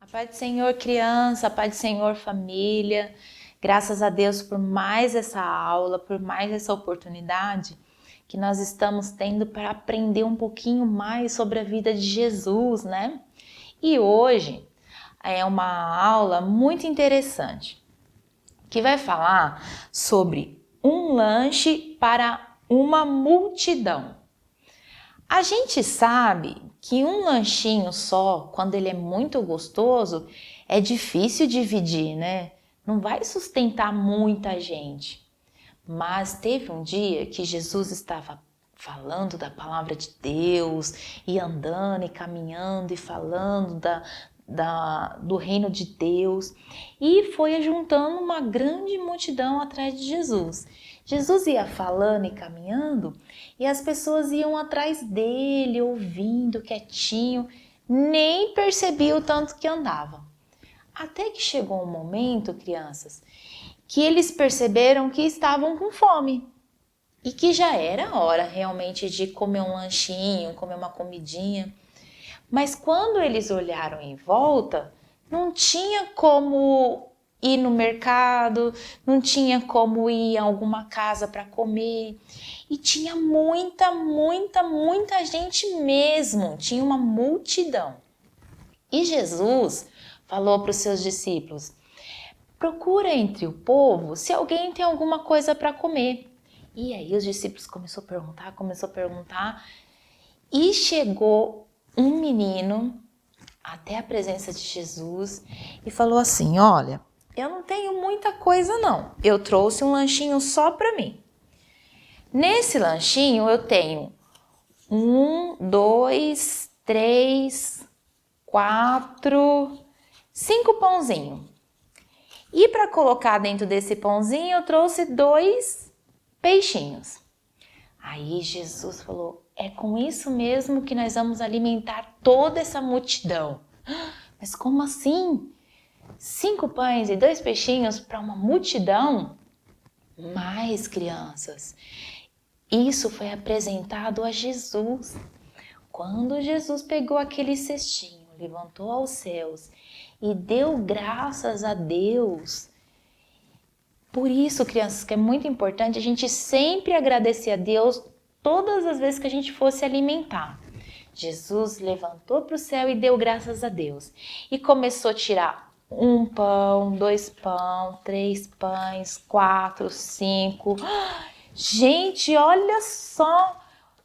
A paz do Senhor, criança, a paz do Senhor, família. Graças a Deus por mais essa aula, por mais essa oportunidade que nós estamos tendo para aprender um pouquinho mais sobre a vida de Jesus, né? E hoje é uma aula muito interessante que vai falar sobre um lanche para uma multidão. A gente sabe que um lanchinho só, quando ele é muito gostoso, é difícil dividir, né? Não vai sustentar muita gente. Mas teve um dia que Jesus estava falando da palavra de Deus e andando e caminhando e falando do reino de Deus e foi juntando uma grande multidão atrás de Jesus. Jesus ia falando e caminhando e as pessoas iam atrás dele, ouvindo quietinho, nem percebia o tanto que andava. Até que chegou um momento, crianças, que eles perceberam que estavam com fome e que já era hora realmente de comer um lanchinho, comer uma comidinha. Mas quando eles olharam em volta, não tinha como ir no mercado, não tinha como ir a alguma casa para comer. E tinha muita gente mesmo, tinha uma multidão. E Jesus falou para os seus discípulos: procura entre o povo se alguém tem alguma coisa para comer. E aí os discípulos começaram a perguntar, e chegou um menino até a presença de Jesus e falou assim: olha, eu não tenho muita coisa não, eu trouxe um lanchinho só para mim. Nesse lanchinho eu tenho 1, 2, 3, 4, 5 pãozinhos. E para colocar dentro desse pãozinho eu trouxe 2 peixinhos. Aí Jesus falou: é com isso mesmo que nós vamos alimentar toda essa multidão. Mas como assim? 5 pães e 2 peixinhos para uma multidão? Mais, crianças, isso foi apresentado a Jesus. Quando Jesus pegou aquele cestinho, levantou aos céus e deu graças a Deus. Por isso, crianças, que é muito importante a gente sempre agradecer a Deus todas as vezes que a gente for se alimentar. Jesus levantou para o céu e deu graças a Deus. E começou a tirar 1 pão, 2 pão, 3 pães, 4, 5. Gente, olha só!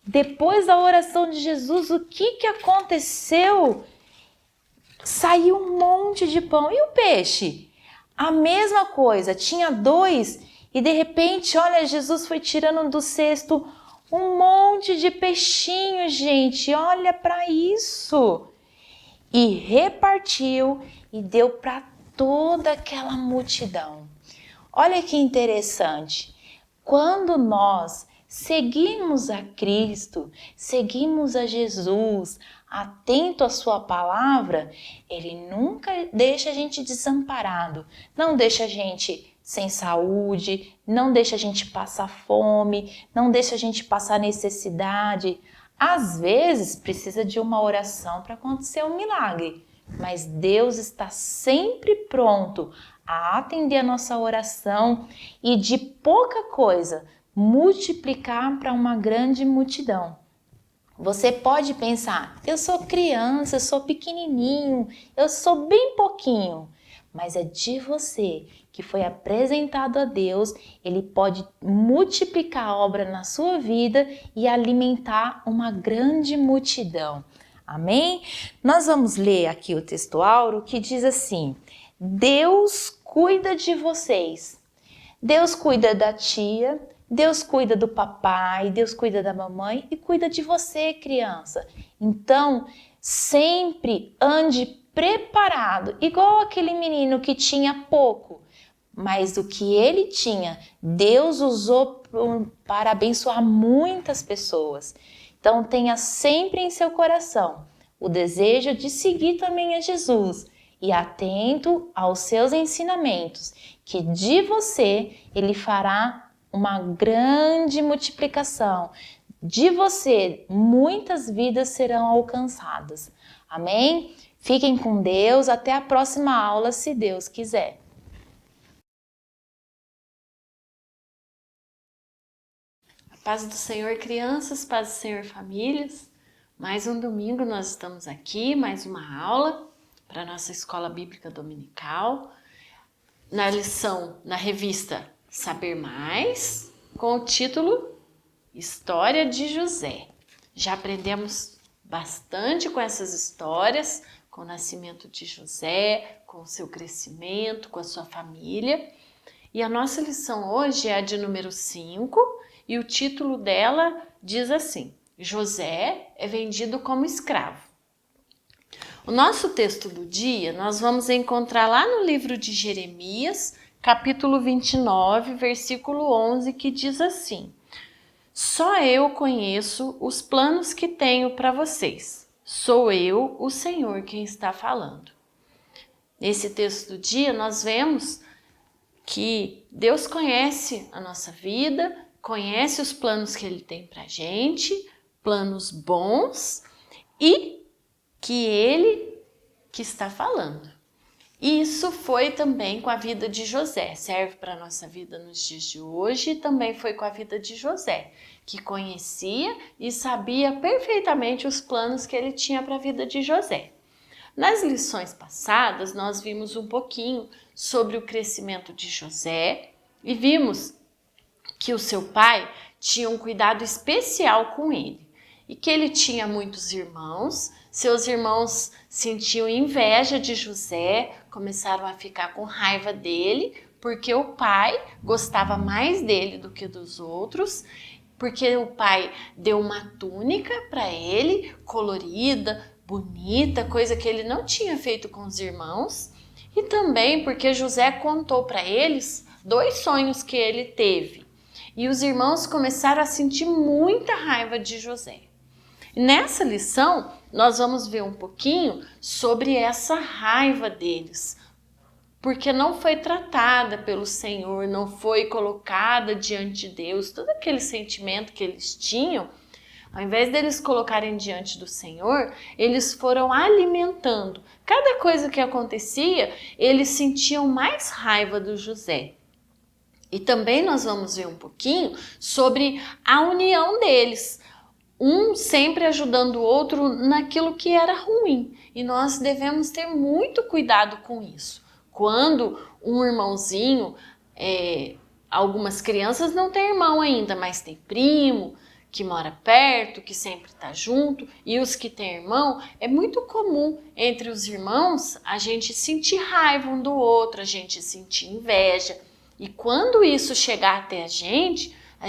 Depois da oração de Jesus, o que aconteceu? Saiu um monte de pão. E o peixe? A mesma coisa, tinha 2 e de repente, olha, Jesus foi tirando do cesto um monte de peixinhos, gente, olha para isso. E repartiu e deu para toda aquela multidão. Olha que interessante, quando nós seguimos a Cristo, seguimos a Jesus, atento à sua palavra, ele nunca deixa a gente desamparado, não deixa a gente sem saúde, não deixa a gente passar fome, não deixa a gente passar necessidade. Às vezes precisa de uma oração para acontecer um milagre, mas Deus está sempre pronto a atender a nossa oração e de pouca coisa multiplicar para uma grande multidão. Você pode pensar: eu sou criança, eu sou pequenininho, eu sou bem pouquinho. Mas é de você que foi apresentado a Deus, ele pode multiplicar a obra na sua vida e alimentar uma grande multidão. Amém? Nós vamos ler aqui o texto áureo que diz assim: Deus cuida de vocês. Deus cuida da tia, Deus cuida do papai, Deus cuida da mamãe e cuida de você, criança. Então, sempre ande preparado, igual aquele menino que tinha pouco, mas o que ele tinha, Deus usou para abençoar muitas pessoas. Então, tenha sempre em seu coração o desejo de seguir também a Jesus e atento aos seus ensinamentos, que de você ele fará uma grande multiplicação. de você, muitas vidas serão alcançadas. Amém? Fiquem com Deus, até a próxima aula, se Deus quiser. Paz do Senhor, crianças, paz do Senhor, famílias. Mais um domingo nós estamos aqui, mais uma aula para a nossa escola bíblica dominical. Na revista Saber Mais, com o título História de José. Já aprendemos bastante com essas histórias, com o nascimento de José, com o seu crescimento, com a sua família. E a nossa lição hoje é a de número 5 e o título dela diz assim: José é vendido como escravo. O nosso texto do dia nós vamos encontrar lá no livro de Jeremias, capítulo 29, versículo 11, que diz assim: Só eu conheço os planos que tenho para vocês. Sou eu, o Senhor, quem está falando. Nesse texto do dia nós vemos que Deus conhece a nossa vida, conhece os planos que Ele tem para a gente, planos bons, e que Ele que está falando. Isso foi também com a vida de José, serve para a nossa vida nos dias de hoje, e também foi com a vida de José, que conhecia e sabia perfeitamente os planos que ele tinha para a vida de José. Nas lições passadas, nós vimos um pouquinho sobre o crescimento de José e vimos que o seu pai tinha um cuidado especial com ele e que ele tinha muitos irmãos. Seus irmãos sentiam inveja de José, começaram a ficar com raiva dele, porque o pai gostava mais dele do que dos outros, porque o pai deu uma túnica para ele, colorida, bonita, coisa que ele não tinha feito com os irmãos, e também porque José contou para eles 2 sonhos que ele teve. E os irmãos começaram a sentir muita raiva de José. E nessa lição, nós vamos ver um pouquinho sobre essa raiva deles, porque não foi tratada pelo Senhor, não foi colocada diante de Deus, todo aquele sentimento que eles tinham. Ao invés deles colocarem diante do Senhor, eles foram alimentando. Cada coisa que acontecia, eles sentiam mais raiva do José. E também nós vamos ver um pouquinho sobre a união deles. Um sempre ajudando o outro naquilo que era ruim. E nós devemos ter muito cuidado com isso. Quando um irmãozinho, algumas crianças não têm irmão ainda, mas tem primo, que mora perto, que sempre está junto, e os que têm irmão, é muito comum entre os irmãos a gente sentir raiva um do outro, a gente sentir inveja. E quando isso chegar até a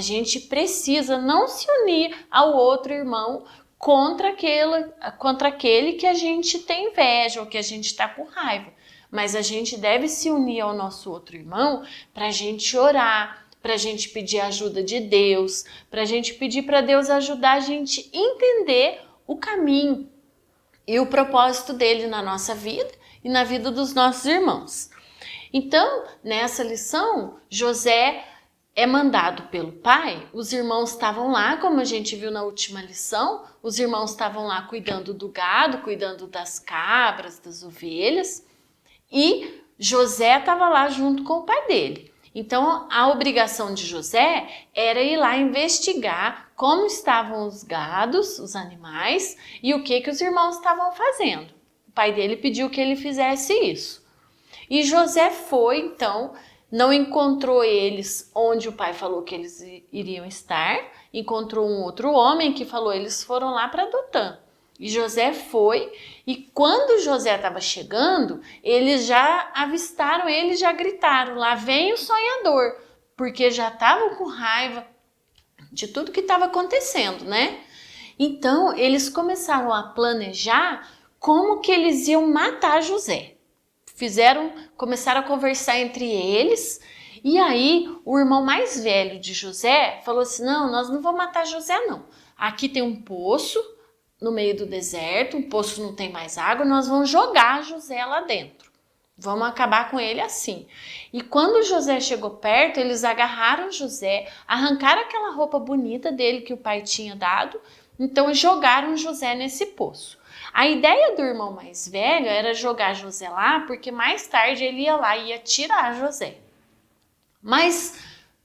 gente precisa não se unir ao outro irmão contra aquele que a gente tem inveja ou que a gente está com raiva. Mas a gente deve se unir ao nosso outro irmão para a gente orar, para a gente pedir a ajuda de Deus, para a gente pedir para Deus ajudar a gente a entender o caminho e o propósito dele na nossa vida e na vida dos nossos irmãos. Então, nessa lição, José é mandado pelo pai, os irmãos estavam lá, como a gente viu na última lição, os irmãos estavam lá cuidando do gado, cuidando das cabras, das ovelhas, e José estava lá junto com o pai dele. Então, a obrigação de José era ir lá investigar como estavam os gados, os animais, e o que os irmãos estavam fazendo. O pai dele pediu que ele fizesse isso. E José foi, então, não encontrou eles onde o pai falou que eles iriam estar, encontrou um outro homem que falou eles foram lá para Dotã. E José foi, e quando José estava chegando, eles já avistaram ele, já gritaram, lá vem o sonhador, porque já estavam com raiva de tudo que estava acontecendo, né? Então, eles começaram a planejar como que eles iam matar José. Começaram a conversar entre eles, e aí o irmão mais velho de José falou assim, não, nós não vamos matar José não. Aqui tem um poço no meio do deserto, o poço não tem mais água, nós vamos jogar José lá dentro. Vamos acabar com ele assim. E quando José chegou perto, eles agarraram José, arrancaram aquela roupa bonita dele que o pai tinha dado, então jogaram José nesse poço. A ideia do irmão mais velho era jogar José lá, porque mais tarde ele ia lá e ia tirar José. Mas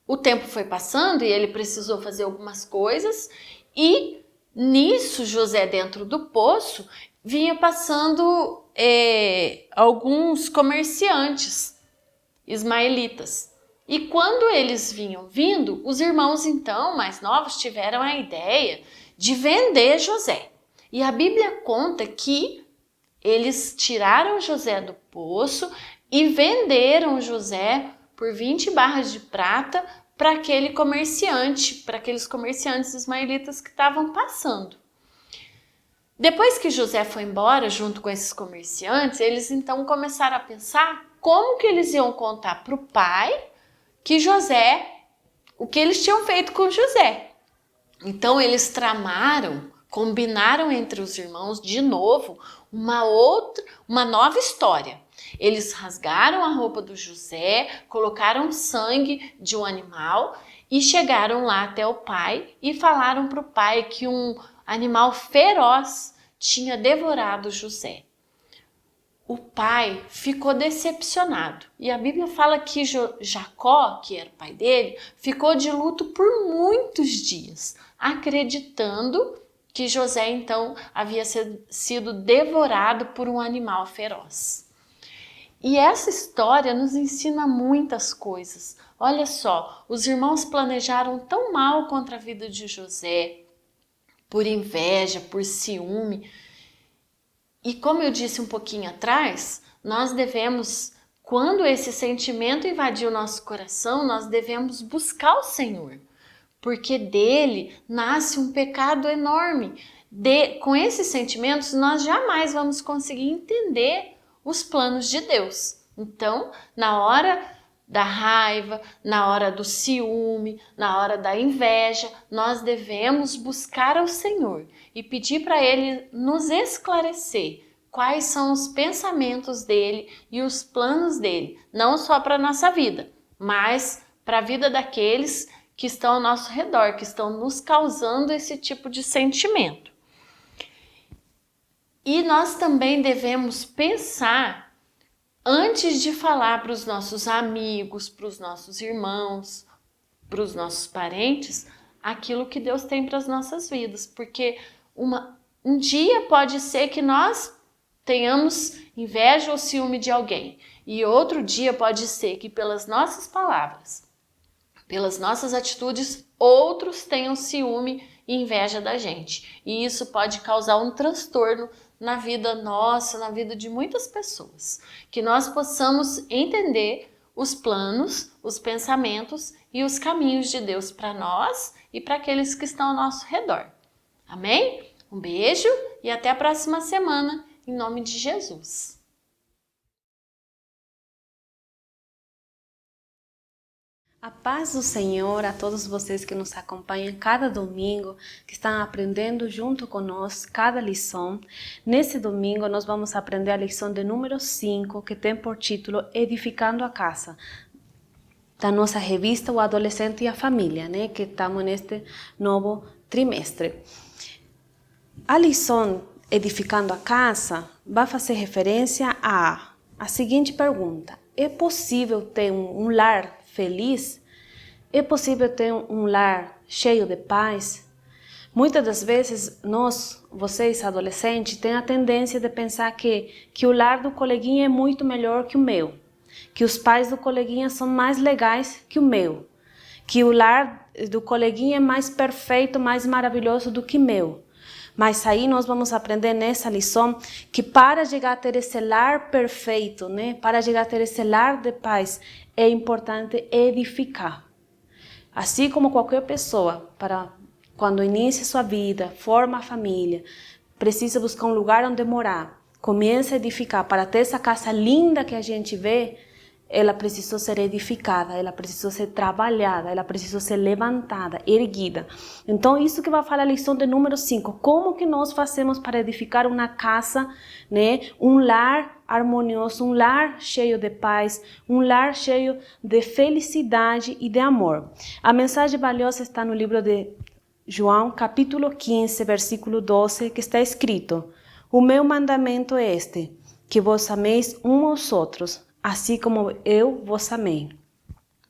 o tempo foi passando e ele precisou fazer algumas coisas, e nisso José, dentro do poço, vinha passando alguns comerciantes ismaelitas. E quando eles vinham vindo, os irmãos então mais novos tiveram a ideia de vender José. E a Bíblia conta que eles tiraram José do poço e venderam José por 20 barras de prata para aqueles comerciantes ismaelitas que estavam passando. Depois que José foi embora junto com esses comerciantes, eles então começaram a pensar como que eles iam contar para o pai que o que eles tinham feito com José. Então eles combinaram entre os irmãos de novo uma nova história. Eles rasgaram a roupa do José, colocaram sangue de um animal e chegaram lá até o pai e falaram para o pai que um animal feroz tinha devorado José. O pai ficou decepcionado e a Bíblia fala que Jacó, que era o pai dele, ficou de luto por muitos dias, acreditando que José então havia sido devorado por um animal feroz. E essa história nos ensina muitas coisas. Olha só, os irmãos planejaram tão mal contra a vida de José, por inveja, por ciúme. E como eu disse um pouquinho atrás, nós devemos, quando esse sentimento invadir o nosso coração, nós devemos buscar o Senhor, porque dele nasce um pecado enorme. Com esses sentimentos, nós jamais vamos conseguir entender os planos de Deus. Então, na hora da raiva, na hora do ciúme, na hora da inveja, nós devemos buscar ao Senhor e pedir para Ele nos esclarecer quais são os pensamentos dele e os planos dele, não só para a nossa vida, mas para a vida daqueles que estão ao nosso redor, que estão nos causando esse tipo de sentimento. E nós também devemos pensar antes de falar para os nossos amigos, para os nossos irmãos, para os nossos parentes, aquilo que Deus tem para as nossas vidas. Porque um dia pode ser que nós tenhamos inveja ou ciúme de alguém. E outro dia pode ser que pelas nossas palavras, pelas nossas atitudes, outros tenham ciúme e inveja da gente. E isso pode causar um transtorno na vida nossa, na vida de muitas pessoas. Que nós possamos entender os planos, os pensamentos e os caminhos de Deus para nós e para aqueles que estão ao nosso redor. Amém? Um beijo e até a próxima semana, em nome de Jesus. A paz do Senhor a todos vocês que nos acompanham cada domingo, que estão aprendendo junto conosco cada lição. Nesse domingo nós vamos aprender a lição de número 5, que tem por título Edificando a Casa, da nossa revista O Adolescente e a Família, né? Que estamos neste novo trimestre. A lição Edificando a Casa vai fazer referência à seguinte pergunta: é possível ter um lar feliz? É possível ter um lar cheio de paz? Muitas das vezes vocês adolescentes, têm a tendência de pensar que o lar do coleguinha é muito melhor que o meu, que os pais do coleguinha são mais legais que o meu, que o lar do coleguinha é mais perfeito, mais maravilhoso do que o meu. Mas aí nós vamos aprender nessa lição que para chegar a ter esse lar perfeito, né, para chegar a ter esse lar de paz, é importante edificar. Assim como qualquer pessoa, quando inicia sua vida, forma a família, precisa buscar um lugar onde morar, começa a edificar para ter essa casa linda que a gente vê, ela precisou ser edificada, ela precisou ser trabalhada, ela precisou ser levantada, erguida. Então, isso que vai falar a lição de número 5. Como que nós fazemos para edificar uma casa, né? Um lar harmonioso, um lar cheio de paz, um lar cheio de felicidade e de amor. A mensagem valiosa está no livro de João, capítulo 15, versículo 12, que está escrito: o meu mandamento é este, que vos ameis uns aos outros, assim como eu vos amei.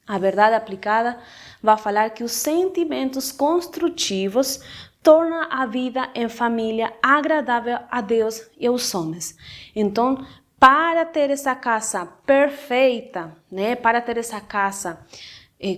A verdade aplicada vai falar que os sentimentos construtivos tornam a vida em família agradável a Deus e aos homens. Então, para ter essa casa perfeita, né? Para ter essa casa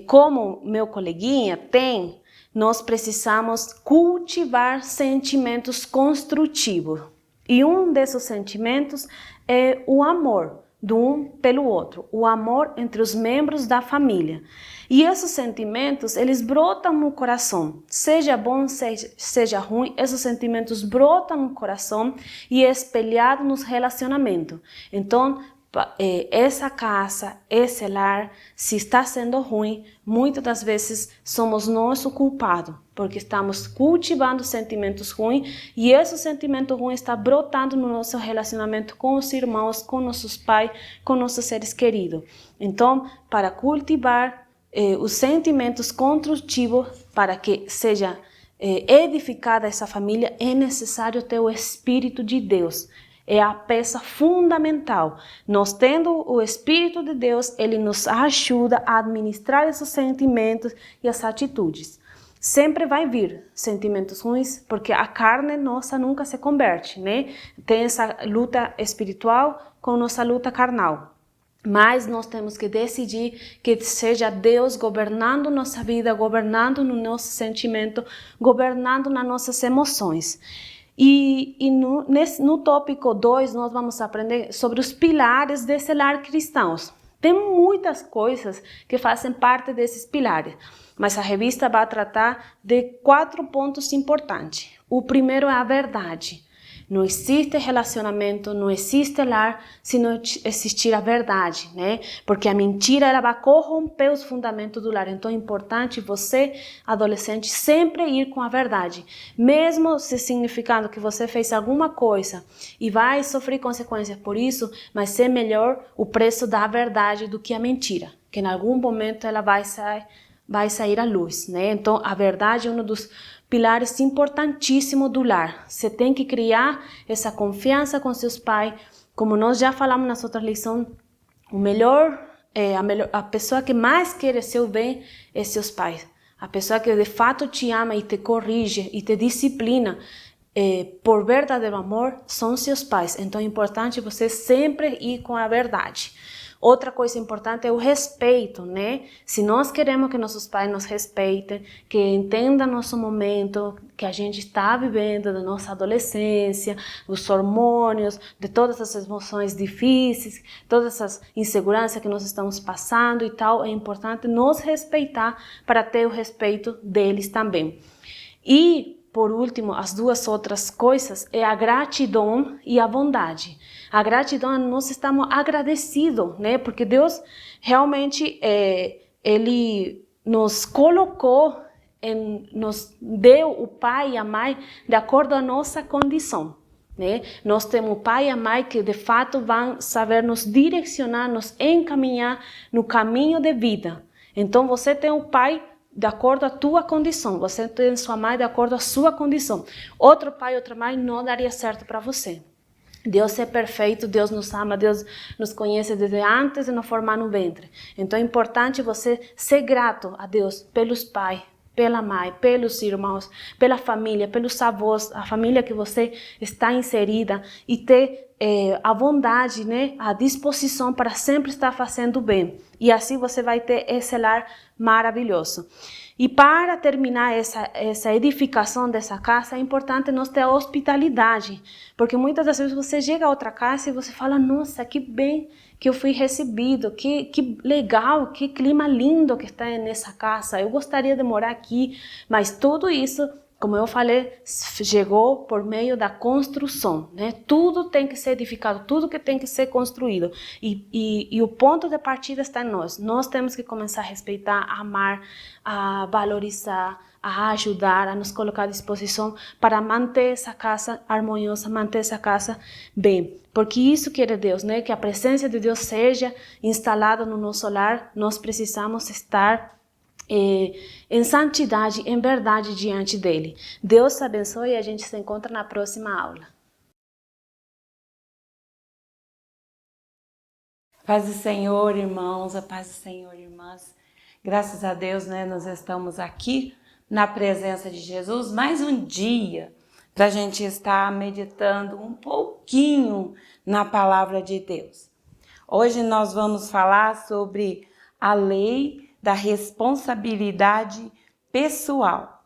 como meu coleguinha tem, nós precisamos cultivar sentimentos construtivos. E um desses sentimentos é o amor do um pelo outro, o amor entre os membros da família. E esses sentimentos, eles brotam no coração, seja bom, seja ruim, esses sentimentos brotam no coração e é espelhado nos relacionamentos. Então, essa casa, esse lar, se está sendo ruim, muitas das vezes somos nós o culpado, porque estamos cultivando sentimentos ruins e esse sentimento ruim está brotando no nosso relacionamento com os irmãos, com nossos pais, com nossos seres queridos. Então, para cultivar os sentimentos construtivos, para que seja edificada essa família, é necessário ter o Espírito de Deus. É a peça fundamental. Nós tendo o Espírito de Deus, ele nos ajuda a administrar esses sentimentos e as atitudes. Sempre vai vir sentimentos ruins, porque a carne nossa nunca se converte, né? Tem essa luta espiritual com nossa luta carnal. Mas nós temos que decidir que seja Deus governando nossa vida, governando no nosso sentimento, governando nas nossas emoções. E no tópico 2 nós vamos aprender sobre os pilares desse lar cristãos. Tem muitas coisas que fazem parte desses pilares, mas a revista vai tratar de 4 pontos importantes. O primeiro é a verdade. Não existe relacionamento, não existe lar se não existir a verdade, né? Porque a mentira ela vai corromper os fundamentos do lar. Então é importante você, adolescente, sempre ir com a verdade. Mesmo se significando que você fez alguma coisa e vai sofrer consequências por isso, mas é melhor o preço da verdade do que a mentira, que em algum momento ela vai sair à luz, né? Então a verdade é um dos pilares importantíssimos do lar. Você tem que criar essa confiança com seus pais. Como nós já falamos nas outras lições, a pessoa que mais quer seu bem é seus pais. A pessoa que de fato te ama e te corrige e te disciplina por verdadeiro amor são seus pais. Então é importante você sempre ir com a verdade. Outra coisa importante é o respeito, né? Se nós queremos que nossos pais nos respeitem, que entendam nosso momento, que a gente está vivendo, da nossa adolescência, os hormônios, de todas as emoções difíceis, todas as inseguranças que nós estamos passando e tal, é importante nos respeitar para ter o respeito deles também. E, por último, as 2 outras coisas é a gratidão e a bondade. A gratidão, nós estamos agradecidos, né? Porque Deus realmente, Ele nos colocou, nos deu o pai e a mãe de acordo à nossa condição, né? Nós temos o pai e a mãe que de fato vão saber nos direcionar, nos encaminhar no caminho de vida. Então você tem o pai de acordo à tua condição, você tem sua mãe de acordo à sua condição. Outro pai, outra mãe não daria certo para você. Deus é perfeito, Deus nos ama, Deus nos conhece desde antes de nos formar no ventre. Então é importante você ser grato a Deus pelos pais, pela mãe, pelos irmãos, pela família, pelos avós, a família que você está inserida e ter a bondade, né, a disposição para sempre estar fazendo bem. E assim você vai ter esse lar maravilhoso. E para terminar essa edificação dessa casa, é importante nós ter a hospitalidade. Porque muitas das vezes você chega a outra casa e você fala, nossa, que bem que eu fui recebido, que legal, que clima lindo que está nessa casa. Eu gostaria de morar aqui, mas tudo isso como eu falei, chegou por meio da construção, né? Tudo tem que ser edificado, tudo que tem que ser construído. E o ponto de partida está em nós. Nós temos que começar a respeitar, a amar, a valorizar, a ajudar, a nos colocar à disposição para manter essa casa harmoniosa, manter essa casa bem. Porque isso quer Deus, né? Que a presença de Deus seja instalada no nosso lar. Nós precisamos estar em santidade, em verdade diante dele. Deus abençoe e a gente se encontra na próxima aula. Paz do Senhor, irmãos, a paz do Senhor, irmãs. Graças a Deus, né, nós estamos aqui na presença de Jesus mais um dia para a gente estar meditando um pouquinho na palavra de Deus. Hoje nós vamos falar sobre a lei da responsabilidade pessoal.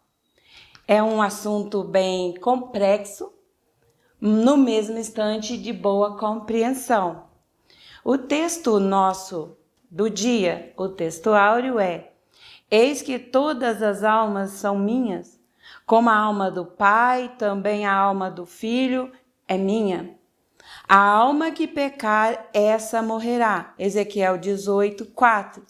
É um assunto bem complexo, no mesmo instante de boa compreensão. O texto nosso do dia, o texto áureo é: eis que todas as almas são minhas, como a alma do Pai, também a alma do Filho é minha. A alma que pecar, essa morrerá. Ezequiel 18:4.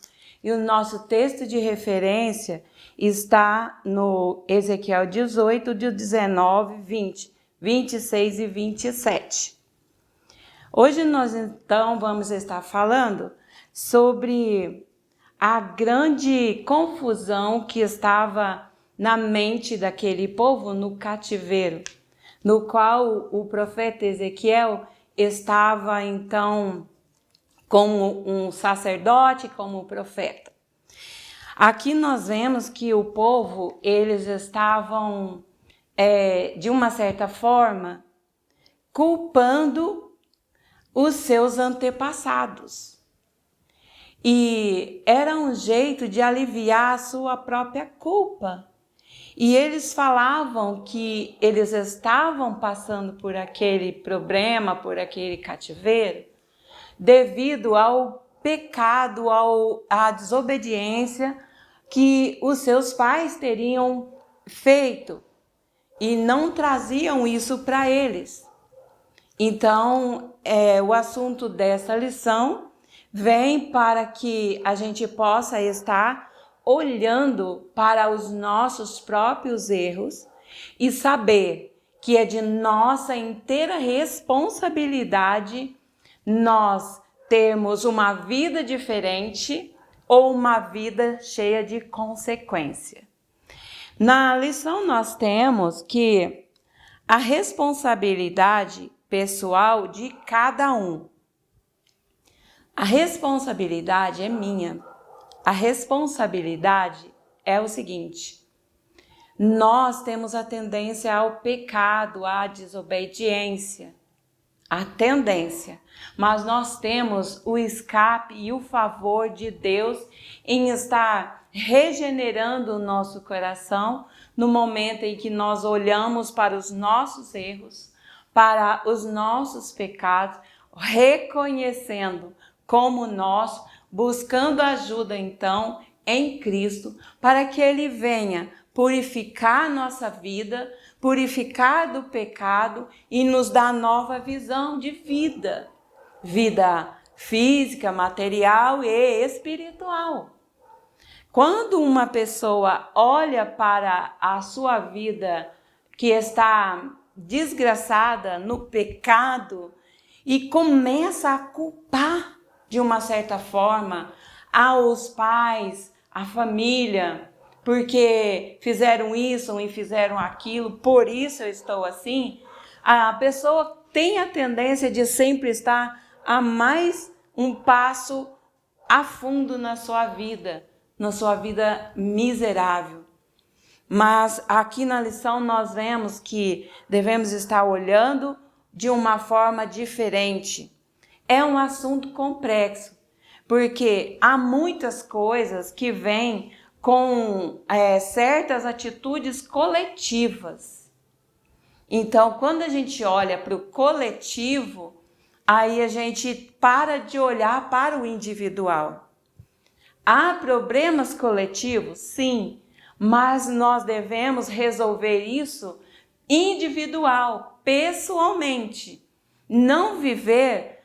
E o nosso texto de referência está no Ezequiel 18, de 19, 20, 26 e 27. Hoje nós então vamos estar falando sobre a grande confusão que estava na mente daquele povo no cativeiro, no qual o profeta Ezequiel estava então como um sacerdote, como profeta. Aqui nós vemos que o povo, eles estavam, de uma certa forma, culpando os seus antepassados. E era um jeito de aliviar a sua própria culpa. E eles falavam que eles estavam passando por aquele problema, por aquele cativeiro, devido ao pecado, à desobediência que os seus pais teriam feito e não traziam isso para eles. Então, o assunto dessa lição vem para que a gente possa estar olhando para os nossos próprios erros e saber que é de nossa inteira responsabilidade nós termos uma vida diferente ou uma vida cheia de consequência. Na lição nós temos que a responsabilidade pessoal de cada um. A responsabilidade é minha. A responsabilidade é o seguinte: nós temos a tendência ao pecado, à desobediência. A tendência, mas nós temos o escape e o favor de Deus em estar regenerando o nosso coração no momento em que nós olhamos para os nossos erros, para os nossos pecados, reconhecendo como nós, buscando ajuda então em Cristo, para que Ele venha purificar nossa vida, purificar do pecado e nos dar nova visão de vida. Vida física, material e espiritual. Quando uma pessoa olha para a sua vida que está desgraçada no pecado e começa a culpar de uma certa forma aos pais, a família, porque fizeram isso e fizeram aquilo, por isso eu estou assim, a pessoa tem a tendência de sempre estar a mais um passo a fundo na sua vida miserável. Mas aqui na lição nós vemos que devemos estar olhando de uma forma diferente. É um assunto complexo, porque há muitas coisas que vêm com certas atitudes coletivas. Então, quando a gente olha para o coletivo, aí a gente para de olhar para o individual. Há problemas coletivos? Sim, mas nós devemos resolver isso individual, pessoalmente. Não viver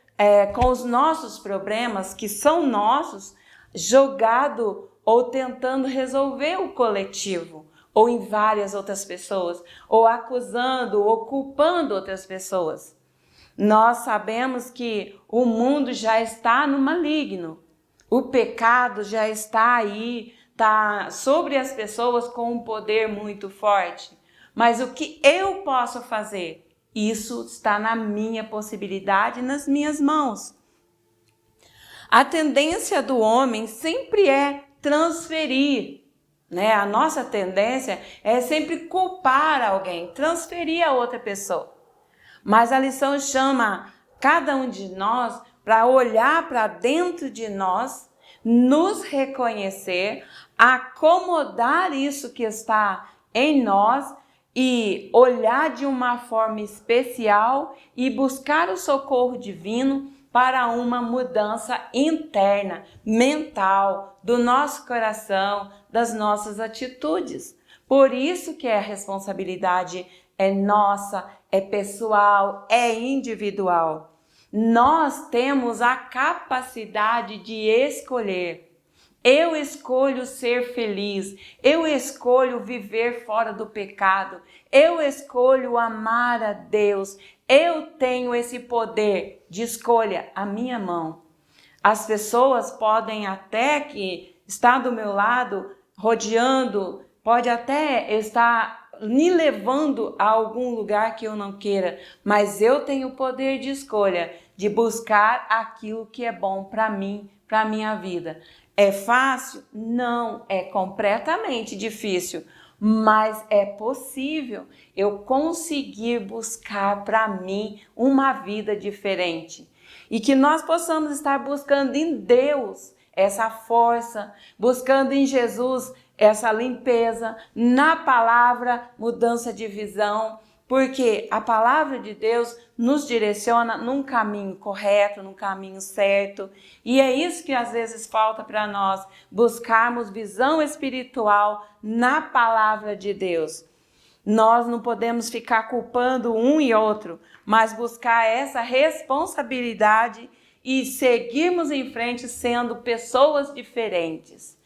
com os nossos problemas, que são nossos, jogado ou tentando resolver o coletivo, ou em várias outras pessoas, ou acusando ou culpando outras pessoas. Nós sabemos que o mundo já está no maligno. O pecado já está aí, está sobre as pessoas com um poder muito forte. Mas o que eu posso fazer? Isso está na minha possibilidade, nas minhas mãos. A tendência do homem sempre é transferir, né? A nossa tendência é sempre culpar alguém, transferir a outra pessoa. Mas a lição chama cada um de nós para olhar para dentro de nós, nos reconhecer, acomodar isso que está em nós e olhar de uma forma especial e buscar o socorro divino para uma mudança interna, mental, do nosso coração, das nossas atitudes. Por isso que a responsabilidade é nossa, é pessoal, é individual. Nós temos a capacidade de escolher. Eu escolho ser feliz, eu escolho viver fora do pecado, eu escolho amar a Deus, eu tenho esse poder de escolha à minha mão. As pessoas podem até que estar do meu lado, rodeando, pode até estar me levando a algum lugar que eu não queira, mas eu tenho o poder de escolha, de buscar aquilo que é bom para mim, para a minha vida. É fácil? Não, é completamente difícil, mas é possível eu conseguir buscar para mim uma vida diferente. E que nós possamos estar buscando em Deus essa força, buscando em Jesus essa limpeza, na palavra mudança de visão, porque a palavra de Deus nos direciona num caminho correto, num caminho certo. E é isso que às vezes falta para nós, buscarmos visão espiritual na palavra de Deus. Nós não podemos ficar culpando um e outro, mas buscar essa responsabilidade e seguirmos em frente sendo pessoas diferentes.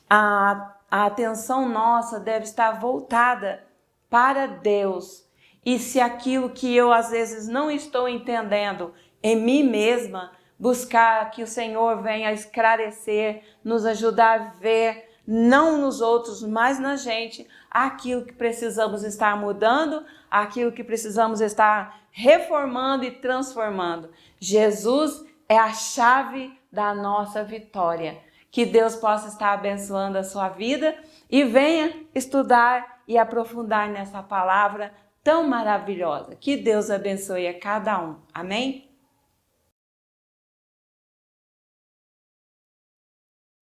A atenção nossa deve estar voltada para Deus. E se aquilo que eu às vezes não estou entendendo em mim mesma, buscar que o Senhor venha esclarecer, nos ajudar a ver, não nos outros, mas na gente, aquilo que precisamos estar mudando, aquilo que precisamos estar reformando e transformando. Jesus é a chave da nossa vitória. Que Deus possa estar abençoando a sua vida e venha estudar e aprofundar nessa palavra tão maravilhosa. Que Deus abençoe a cada um. Amém?